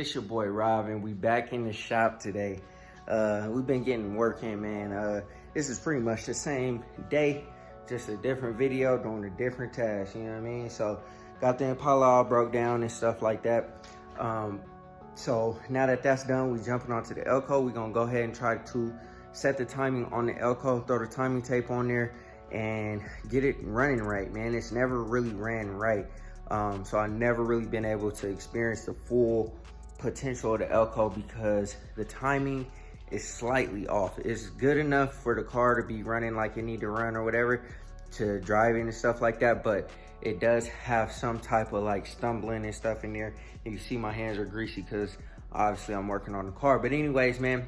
It's your boy Rob, and we back in the shop today. We've been getting work in, man. This is pretty much the same day, just a different video doing a different task, you know what I mean? So got the Impala all broke down and stuff like that. So now that that's done, we jumping onto the Elko. We're gonna go ahead and try to set the timing on the Elko, throw the timing tape on there and get it running right, man. It's never really ran right. So I never really been able to experience the full potential of the Elko because the timing is slightly off. It's good enough for the car to be running like it need to run or whatever, to driving and stuff like that, but it does have some type of like stumbling and stuff in there. You can see my hands are greasy because obviously I'm working on the car. But anyways, man,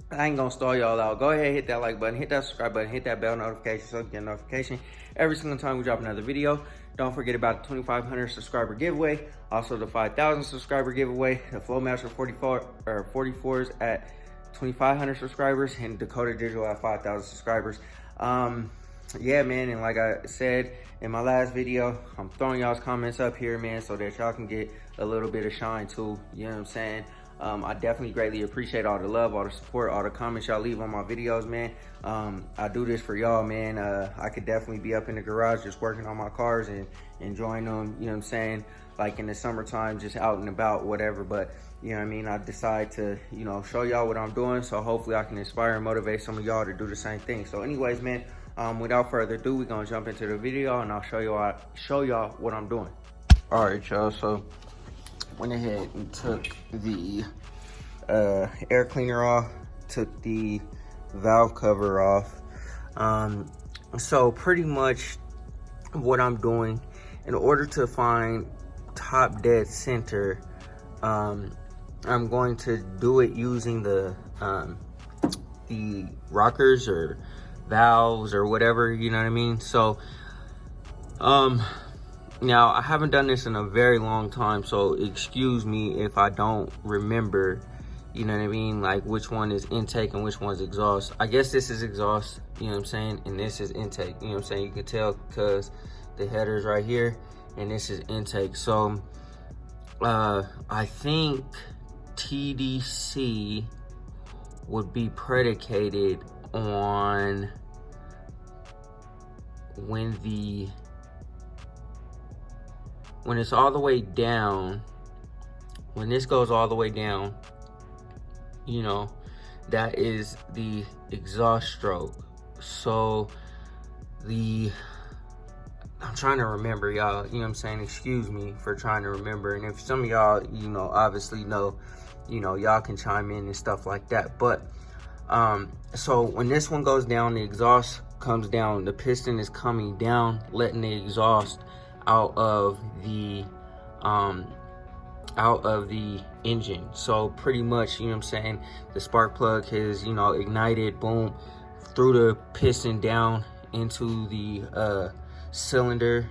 I ain't gonna stall y'all out. Go ahead, hit that like button, hit that subscribe button, hit that bell notification so you get a notification every single time we drop another video. Don't forget about the 2,500 subscriber giveaway, also the 5,000 subscriber giveaway, the Flowmaster 44s at 2,500 subscribers, and Dakota Digital at 5,000 subscribers. Yeah, man, and like I said in my last video, I'm throwing y'all's comments up here, man, so that y'all can get a little bit of shine too, you know what I'm saying? I definitely greatly appreciate all the love, all the support, all the comments y'all leave on my videos, man. I do this for y'all, man. I could definitely be up in the garage just working on my cars and enjoying them, you know what I'm saying? Like in the summertime, just out and about, whatever. But, you know what I mean? I decide to, you know, show y'all what I'm doing. So hopefully I can inspire and motivate some of y'all to do the same thing. So anyways, man, without further ado, we're going to jump into the video and I'll show y'all what I'm doing. All right, y'all. So went ahead and took the air cleaner off, took the valve cover off. So pretty much what I'm doing, in order to find top dead center, I'm going to do it using the rockers or valves or whatever, you know what I mean? So now I haven't done this in a very long time, so excuse me if I don't remember, you know what I mean, like which one is intake and which one's exhaust. I guess this is exhaust, you know what I'm saying, and this is intake, you know what I'm saying. You can tell because the header's right here and this is intake. So I think TDC would be predicated on when it's all the way down, when this goes all the way down, you know, that is the exhaust stroke. So I'm trying to remember, y'all, you know what I'm saying? Excuse me for trying to remember. And if some of y'all, you know, obviously know, you know, y'all can chime in and stuff like that. But so when this one goes down, the exhaust comes down, the piston is coming down, letting the exhaust out of the engine. So pretty much, you know what I'm saying, the spark plug has, you know, ignited, boom, through the piston down into the cylinder,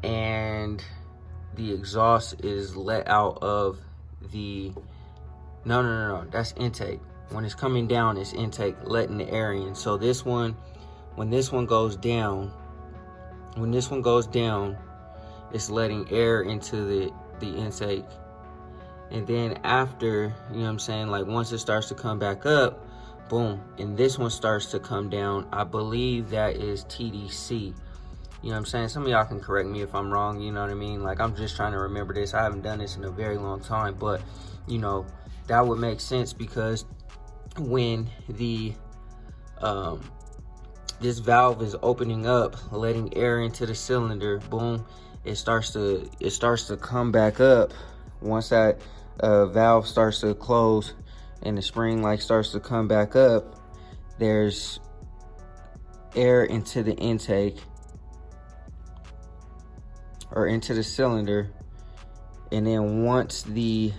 and the exhaust is let out of the no, that's intake. When it's coming down, it's intake, letting the air in. So this one, when this one goes down, it's letting air into the intake. And then after, you know what I'm saying, like once it starts to come back up, boom, and this one starts to come down, I believe that is TDC. You know what I'm saying? Some of y'all can correct me if I'm wrong, you know what I mean? Like, I'm just trying to remember this. I haven't done this in a very long time, but, you know, that would make sense because when the this valve is opening up, letting air into the cylinder, boom, it starts to come back up. Once that valve starts to close and the spring like starts to come back up, there's air into the intake or into the cylinder. And then once the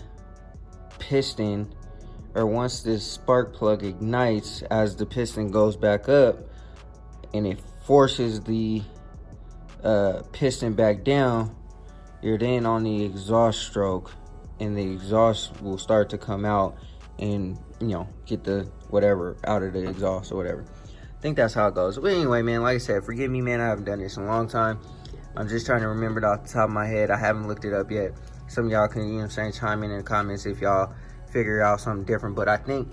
piston, or once this spark plug ignites, as the piston goes back up and it forces the piston back down, you're then on the exhaust stroke, and the exhaust will start to come out and, you know, get the whatever out of the exhaust or whatever. I think that's how it goes. But anyway, man, like I said, forgive me, man, I haven't done this in a long time. I'm just trying to remember it off the top of my head. I haven't looked it up yet. some of y'all can, you know what I'm saying, chime in the comments if y'all figure out something different. But I think,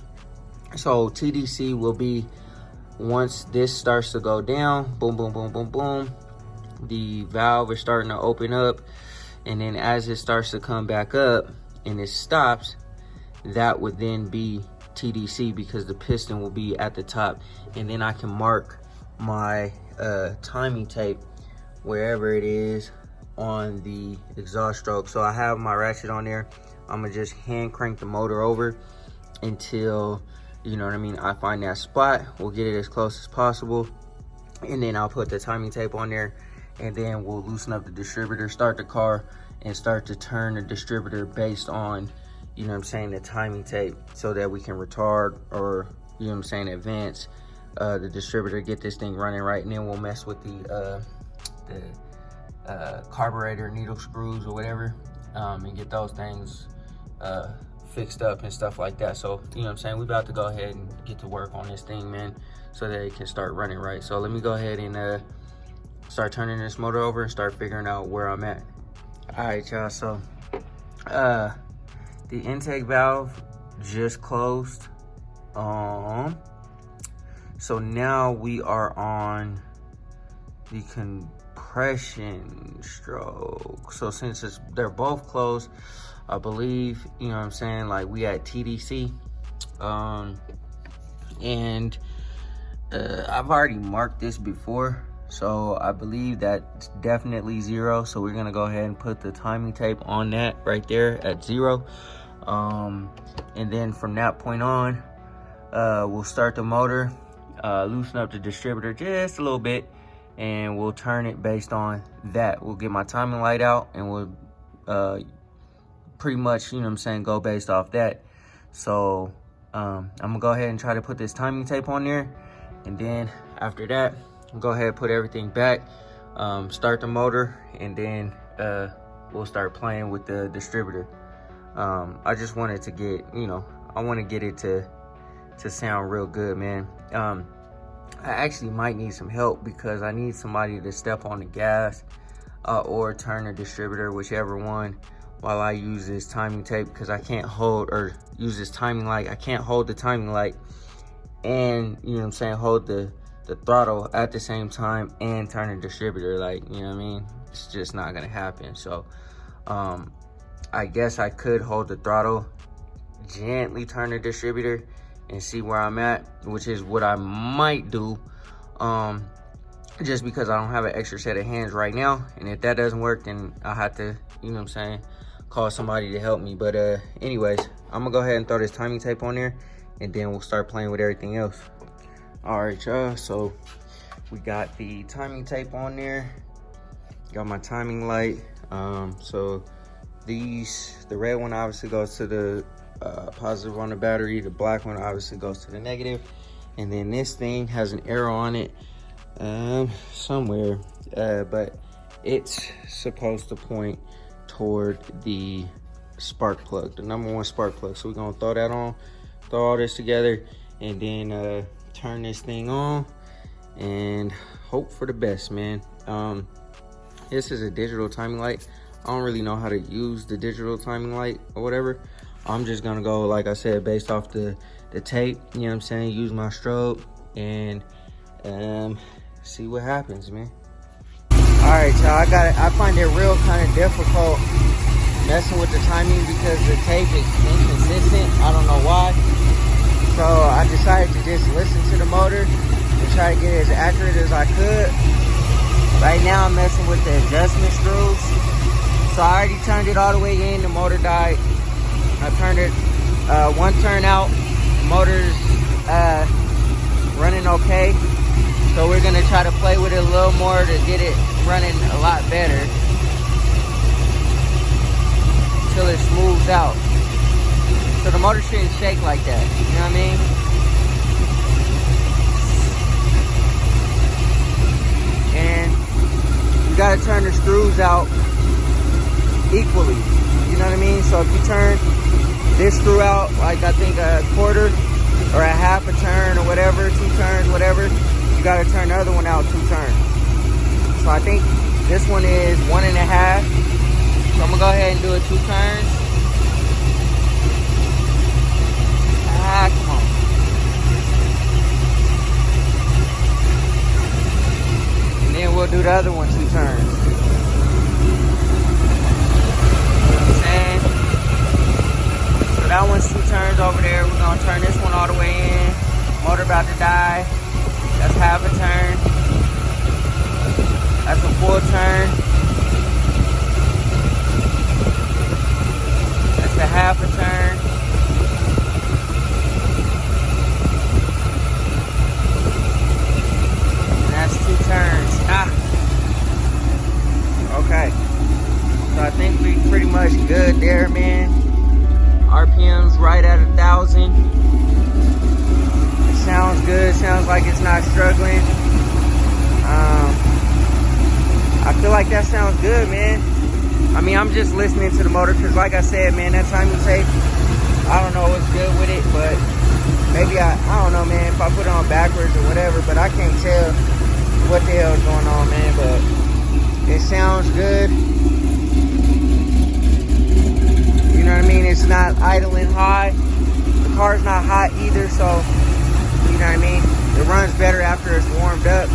so TDC will be once this starts to go down, boom, boom, boom, boom, boom, the valve is starting to open up. And then as it starts to come back up and it stops, that would then be TDC, because the piston will be at the top. And then I can mark my timing tape wherever it is on the exhaust stroke. So I have my ratchet on there. I'm gonna just hand crank the motor over until, you know what I mean, I find that spot. We'll get it as close as possible, and then I'll put the timing tape on there, and then we'll loosen up the distributor, start the car, and start to turn the distributor based on, you know what I'm saying, the timing tape, so that we can retard, or, you know what I'm saying, advance the distributor, get this thing running right. And then we'll mess with the carburetor needle screws or whatever, and get those things fixed up and stuff like that. So, you know what I'm saying, we about to go ahead and get to work on this thing, man, so that it can start running right. So let me go ahead and start turning this motor over and start figuring out where I'm at. All right, y'all, so the intake valve just closed. So now we are on the compression stroke. So since they're both closed, I believe, you know what I'm saying, like we at TDC. And I've already marked this before, so I believe that's definitely 0. So we're gonna go ahead and put the timing tape on that right there at 0. And then from that point on, we'll start the motor, loosen up the distributor just a little bit, and we'll turn it based on that. We'll get my timing light out, and we'll pretty much, you know what I'm saying, go based off that. So I'm gonna go ahead and try to put this timing tape on there, and then after that, I'll go ahead and put everything back, start the motor, and then we'll start playing with the distributor. I just wanted to get, you know, I want to get it to sound real good, man. I actually might need some help, because I need somebody to step on the gas or turn the distributor, whichever one, while I use this timing tape, because I can't hold, or use this timing light. I can't hold the timing light and, you know what I'm saying, hold the throttle at the same time and turn the distributor. Like, you know what I mean? It's just not gonna happen. So I guess I could hold the throttle, gently turn the distributor, and see where I'm at, which is what I might do, just because I don't have an extra set of hands right now. And if that doesn't work, then I'll have to, you know what I'm saying, call somebody to help me. But anyways, I'm gonna go ahead and throw this timing tape on there, and then we'll start playing with everything else. All right, y'all, so we got the timing tape on there, got my timing light. So the red one obviously goes to the positive on the battery, the black one obviously goes to the negative, and then this thing has an arrow on it somewhere, but it's supposed to point toward the spark plug, the #1 spark plug. So we're gonna throw that on, throw all this together, and then turn this thing on and hope for the best, man. This is a digital timing light. I don't really know how to use the digital timing light or whatever. I'm just gonna go, like I said, based off the tape, you know what I'm saying, use my strobe, and see what happens, man. All right, y'all, I find it real kind of difficult messing with the timing, because the tape is inconsistent. I don't know why. So I decided to just listen to the motor and try to get it as accurate as I could. Right now I'm messing with the adjustment screws. So I already turned it all the way in, the motor died. I turned it one turn out, the motor's running okay. So we're gonna try to play with it a little more to get it running a lot better, until it smooths out. So the motor shouldn't shake like that, you know what I mean? And you gotta turn the screws out equally, you know what I mean? So if you turn this screw out, like I think a quarter or a half a turn or whatever, 2 turns, whatever, you gotta turn the other one out 2 turns. So I think this one is 1.5, So I'm gonna go ahead and do it 2 turns. Come on. And then we'll do the other one 2 turns. That one's 2 turns over there. We're gonna turn this one all the way in. Motor about to die. That's half a turn. That's a full turn. That's a half a turn. And that's 2 turns. Okay. So I think we pretty much good there, man. RPM's right at 1,000. It sounds good. Sounds like it's not struggling. I feel like that sounds good, man. I mean, I'm just listening to the motor because, like I said, man, that time you take, I don't know what's good with it, but maybe I don't know, man. If I put it on backwards or whatever, but I can't tell what the hell is going on, man. But it sounds good. You know what I mean? It's not idling high. The car's not hot either, so you know what I mean? It runs better after it's warmed up.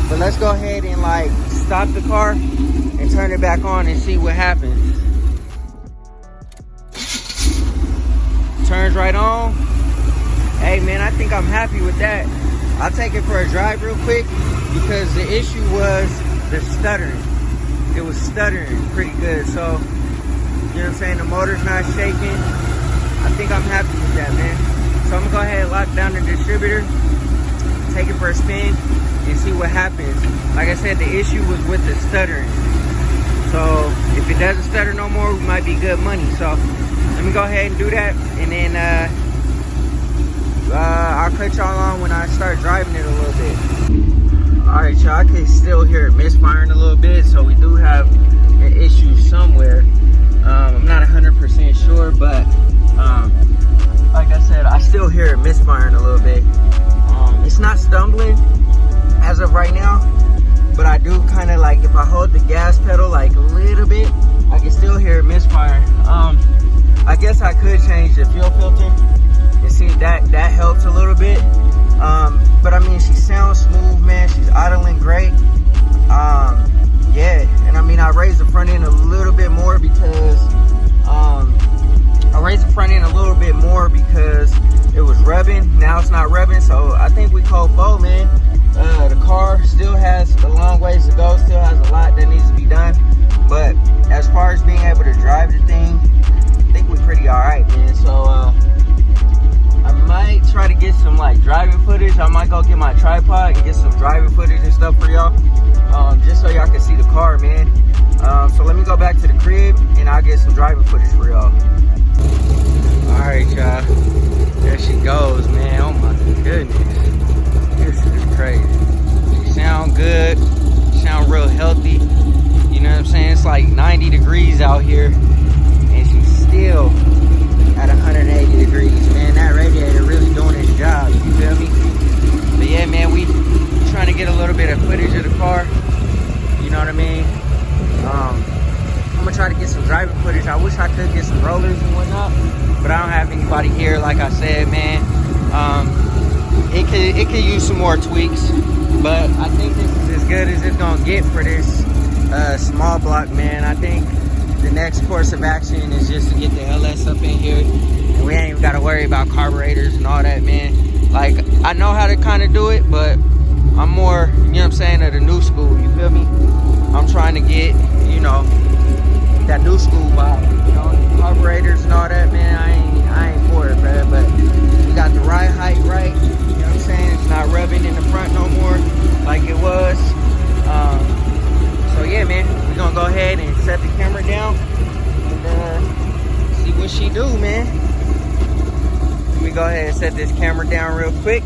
But let's go ahead and like stop the car and turn it back on and see what happens. Turns right on. Hey man, I think I'm happy with that. I'll take it for a drive real quick because the issue was the stuttering. It was stuttering pretty good, so you know what I'm saying? The motor's not shaking. I think I'm happy with that, man. So I'm gonna go ahead and lock down the distributor, take it for a spin, and see what happens. Like I said, the issue was with the stuttering. So if it doesn't stutter no more, we might be good money. So let me go ahead and do that, and then I'll cut y'all on when I start driving it a little bit. All right, y'all, I can still hear it misfiring a little bit, so we do have an issue somewhere. I'm not 100% sure, but like I said, I still hear it misfiring a little bit. It's not stumbling as of right now, but I do kind of like, if I hold the gas pedal like a little bit, I can still hear it misfiring. I guess I could change the fuel filter and see that helps a little bit. But I mean, she sounds smooth, man. She's idling great. Yeah, and I mean, I raised the front end a little bit more because it was rubbing. Now it's not rubbing, so I think we call foe, man. The car still has a long ways to go, still has a lot that needs to be done, but as far as being able to drive the thing, I think we're pretty all right, man. So I might try to get some like driving footage. I might go get my tripod and get some driving footage and stuff for y'all, just so y'all can see the car, man. So let me go back to the crib and I'll get some driving footage for y'all. All right, y'all, there she goes, man. Oh my goodness, this is crazy. She sound good, sound real healthy. You know what I'm saying? It's like 90 degrees out here and she's still at 180 degrees, man. That radiator really doing its job, you feel me? But yeah, man, we trying to get a little bit of footage of the car, you know what I mean? I'm gonna try to get some driving footage. I wish I could get some rollers and whatnot, but I don't have anybody here, like I said, man. It could use some more tweaks, but I think this is as good as it's gonna get for this small block, man. I think the next course of action is just to get the LS up in here, and we ain't even gotta worry about carburetors and all that, man. Like, I know how to kind of do it, but I'm more, you know what I'm saying, of the new school, you feel me? I'm trying to get, you know, that new school vibe, you know, carburetors and all that, man. I ain't for it, bro, but we got the ride height right, you know what I'm saying? It's not rubbing in the front no more like it was. So yeah, man, we're gonna go ahead and set the camera down and see what she do, man. Let me go ahead and set this camera down real quick.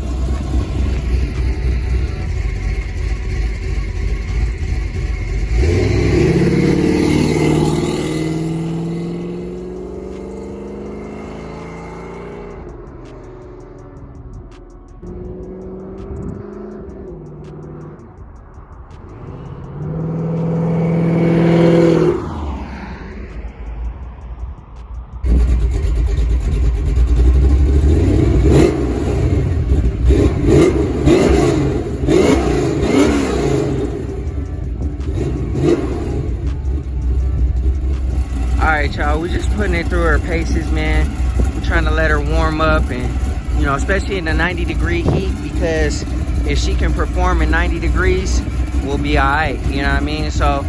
right, y'all, we're just putting it through her paces, man. We're trying to let her warm up, and you know, especially in the 90-degree heat, because if she can perform in 90 degrees, we'll be all right, you know what I mean? So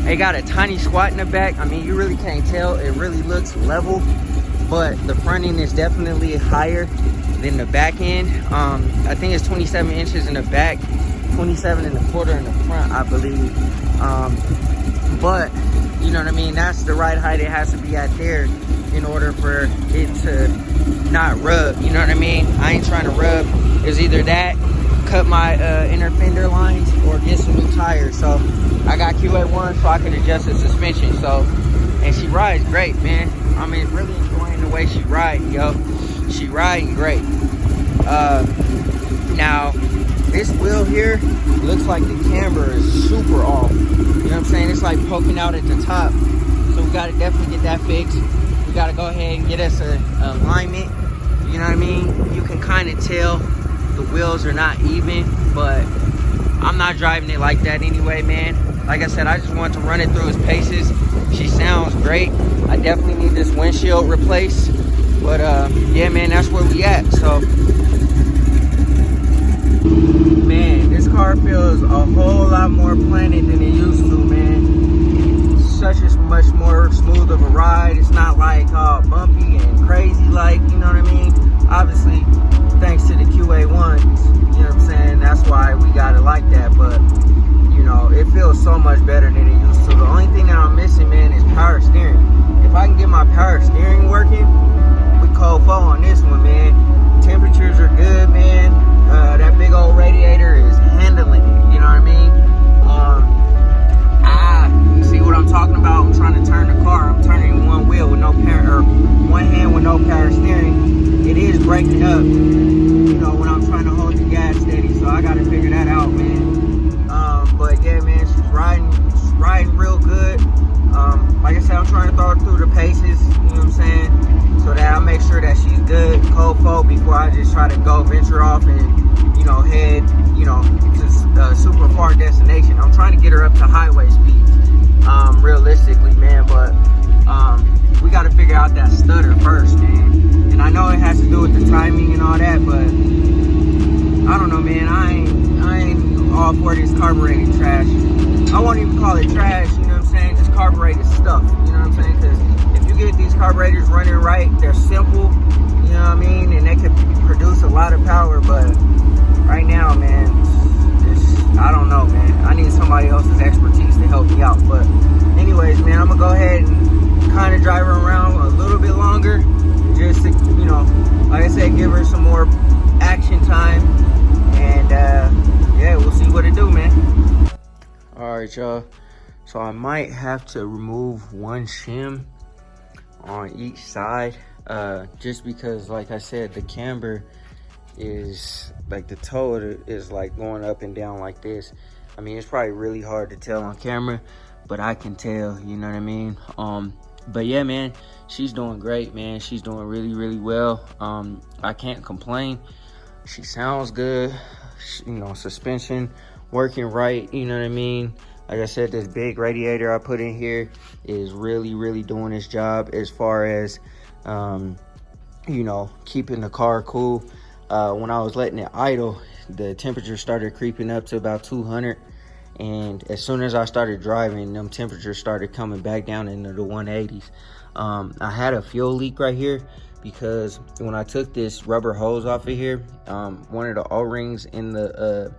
they got a tiny squat in the back. I mean, you really can't tell. It really looks level, but the front end is definitely higher than the back end. I think it's 27 inches in the back, 27 and a quarter in the front, I believe. But you know what I mean, that's the right height it has to be at there in order for it to not rub, you know what I mean? I ain't trying to rub. It's either that, cut my inner fender lines, or get some new tires. So I got QA1 so I can adjust the suspension. So, and she rides great, man. I mean, really enjoying the way she rides, yo. She riding great. Now this wheel here looks like the camber is super off. You know what I'm saying? It's like poking out at the top. So we gotta definitely get that fixed. We gotta go ahead and get us a alignment. You know what I mean? You can kind of tell the wheels are not even, but I'm not driving it like that anyway, man. Like I said, I just wanted to run it through his paces. She sounds great. I definitely need this windshield replaced. But yeah, man, that's where we at. So man, this car feels a whole lot more planted than it used to, man. Such a much more smooth of a ride. It's not like bumpy and crazy, like, you know what I mean? Obviously, thanks to the QA1s, you know what I'm saying? That's why we got it like that. But you know, it feels so much better than it used to. The only thing that I'm missing, man, is power steering. If I can get my power steering working, we cold fall on this one, man. Temperatures are good, man. That big old radiator is handling it, you know what I mean? See what I'm talking about? I'm trying to turn the car. I'm turning one wheel with no power, or one hand with no power steering. It is breaking up, you know, when I'm trying to hold the gas steady. So I got to figure that out, man. But yeah, man, she's riding real good. Like I said, I'm trying to throw her through the paces, you know what I'm saying? So that I make sure that she's good, cold fold, before I just try to go venture off and, you know, head, you know, to a super far destination. I'm trying to get her up to highway speed, realistically, man. But we got to figure out that stutter first, man. And I know it has to do with the timing and all that, but I don't know, man. I ain't all for this carbureted trash. I won't even call it trash, you know what I'm saying? Just carbureted stuff, you know what I'm saying? Because if you get these carburetors running right, they're simple, you know what I mean? And they could produce a lot of power, but right now, man, I don't know, man. I need somebody else's expertise to help me out. But anyways, man, I'm gonna go ahead and kind of drive her around a little bit longer, just to, you know, like I said, give her some more action time. And yeah, we'll see what it do, man. All right, y'all. So I might have to remove one shim on each side, just because, like I said, the camber is like, the toe is like going up and down like this. I mean, it's probably really hard to tell on camera, but I can tell, you know what I mean? But yeah, man, she's doing great, man. She's doing really, really well. I can't complain. She sounds good. You know, suspension working right, you know what I mean? Like I said, this big radiator I put in here is really, really doing its job as far as, you know, keeping the car cool. When I was letting it idle, the temperature started creeping up to about 200. And as soon as I started driving, them temperatures started coming back down into the 180s. I had a fuel leak right here, because when I took this rubber hose off of here, one of the O-rings in the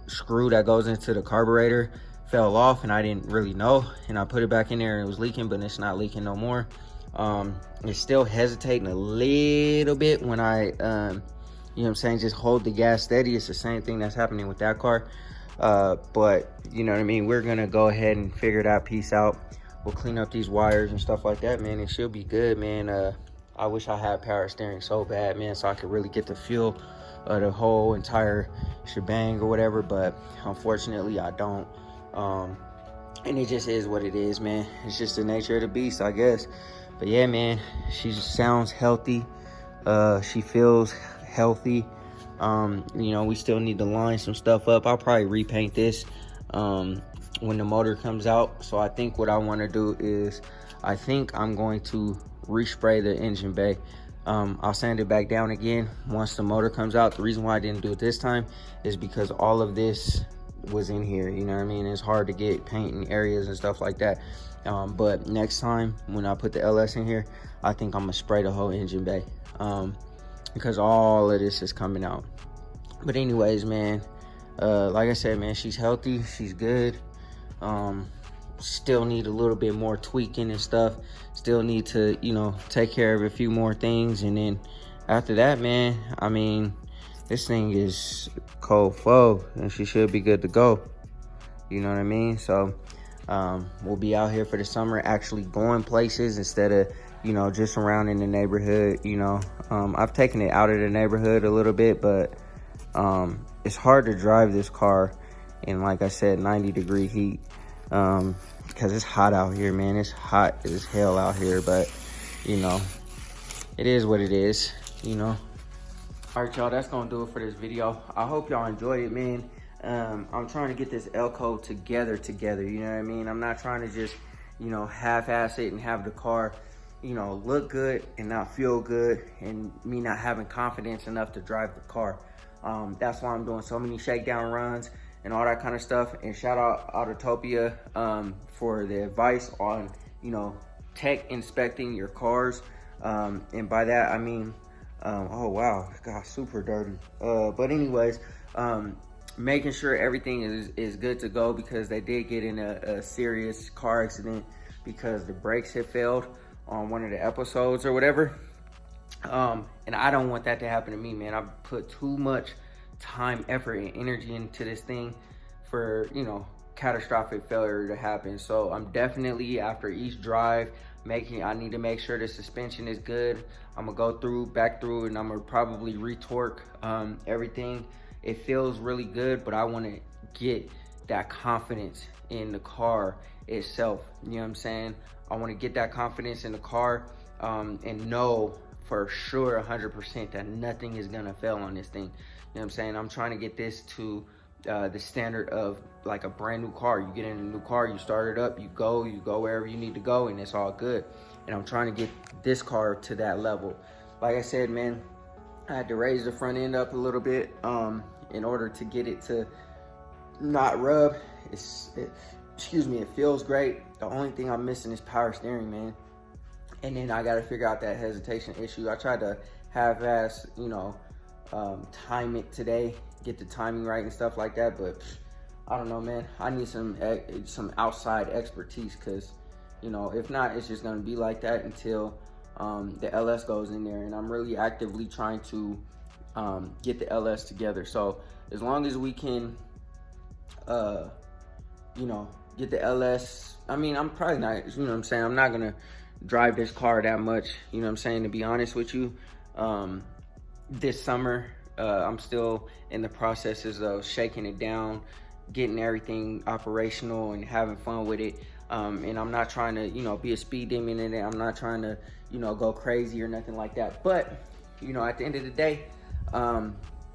screw that goes into the carburetor fell off, and I didn't really know, and I put it back in there and it was leaking, but it's not leaking no more. It's still hesitating a little bit when I you know what I'm saying, just hold the gas steady. It's the same thing that's happening with that car. But you know what I mean, we're gonna go ahead and figure that piece out. We'll clean up these wires and stuff like that, man. It should be good, man. I wish I had power steering so bad, man, so I could really get the feel of the whole entire shebang or whatever, but unfortunately I don't. And it just is what it is, man. It's just the nature of the beast, I guess. But yeah, man, she sounds healthy. She feels healthy. You know, we still need to line some stuff up. I'll probably repaint this when the motor comes out. So I think what I want to do is, I think I'm going to respray the engine bay. I'll sand it back down again once the motor comes out. The reason why I didn't do it this time is because all of this was in here, you know what I mean? It's hard to get paint in areas and stuff like that. But next time when I put the LS in here, I think I'm gonna spray the whole engine bay, because all of this is coming out. But anyways, man, like I said, man, she's healthy, she's good. Still need a little bit more tweaking and stuff. Still need to, you know, take care of a few more things. And then after that, man, I mean, this thing is cold flow and she should be good to go. You know what I mean? So we'll be out here for the summer, actually going places instead of, you know, just around in the neighborhood. You know, I've taken it out of the neighborhood a little bit, but it's hard to drive this car in, like I said, 90-degree heat, because it's hot out here, man. It's hot as hell out here, but you know, it is what it is, you know. All right, y'all, that's gonna do it for this video. I hope y'all enjoyed it, man. I'm trying to get this Elko together, you know what I mean? I'm not trying to just, you know, half-ass it and have the car, you know, look good and not feel good, and me not having confidence enough to drive the car. That's why I'm doing so many shakedown runs and all that kind of stuff. And shout out Autotopia for the advice on, you know, tech inspecting your cars. And by that, I mean, oh wow, it got super dirty. But anyways, making sure everything is good to go, because they did get in a serious car accident because the brakes had failed on one of the episodes or whatever. And I don't want that to happen to me, man. I put too much time, effort, and energy into this thing for, you know, catastrophic failure to happen. So I'm definitely, after each drive, I need to make sure the suspension is good. I'm gonna go back through, and I'm gonna probably retorque everything. It feels really good, but I want to get that confidence in the car itself. You know what I'm saying? I want to get that confidence in the car, and know for sure 100% that nothing is gonna fail on this thing. You know what I'm saying? I'm trying to get this to the standard of like a brand new car. You get in a new car, you start it up, you go wherever you need to go, and it's all good. And I'm trying to get this car to that level. Like I said, man, I had to raise the front end up a little bit in order to get it to not rub. Excuse me, it feels great. The only thing I'm missing is power steering, man. And then I got to figure out that hesitation issue. I tried to half-ass, you know, time it today, get the timing right and stuff like that, but I don't know, man. I need some outside expertise, because, you know, if not, it's just gonna be like that until the LS goes in there. And I'm really actively trying to get the LS together. So as long as we can, you know, get the LS, I mean, I'm probably not, you know what I'm saying, I'm not gonna drive this car that much, you know what I'm saying, to be honest with you. This summer, I'm still in the processes of shaking it down, getting everything operational and having fun with it. And I'm not trying to, you know, be a speed demon in it. I'm not trying to, you know, go crazy or nothing like that. But, you know, at the end of the day,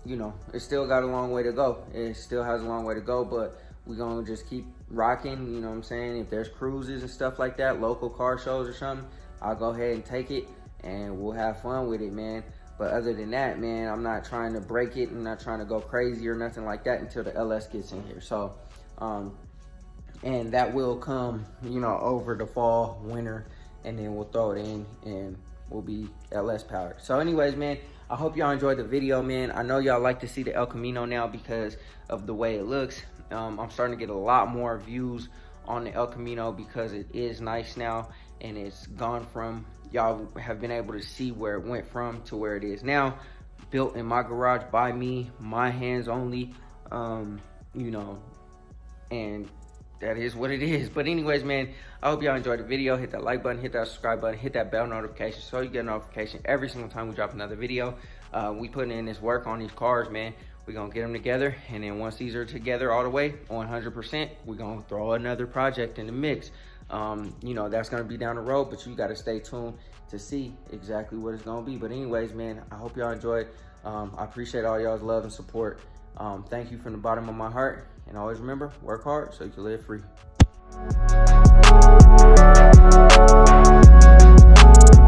you know, it still got a long way to go. It still has a long way to go, but we're gonna just keep rocking, you know what I'm saying? If there's cruises and stuff like that, local car shows or something, I'll go ahead and take it and we'll have fun with it, man. But other than that, man, I'm not trying to break it. I'm not trying to go crazy or nothing like that until the LS gets in here. So, and that will come, you know, over the fall, winter, and then we'll throw it in and we'll be LS powered. So anyways, man, I hope y'all enjoyed the video, man. I know y'all like to see the El Camino now because of the way it looks. I'm starting to get a lot more views on the El Camino because it is nice now, and it's gone from, y'all have been able to see where it went from to where it is now. Built in my garage by me, my hands only, you know, and that is what it is. But anyways, man, I hope y'all enjoyed the video. Hit that like button, hit that subscribe button, hit that bell notification so you get a notification every single time we drop another video. We putting in this work on these cars, man. We're gonna get them together, and then once these are together all the way 100%, we're gonna throw another project in the mix. You know, that's gonna be down the road, but you gotta stay tuned to see exactly what it's gonna be. But anyways, man, I hope y'all enjoyed. I appreciate all y'all's love and support. Thank you from the bottom of my heart, And always remember, work hard so you can live free.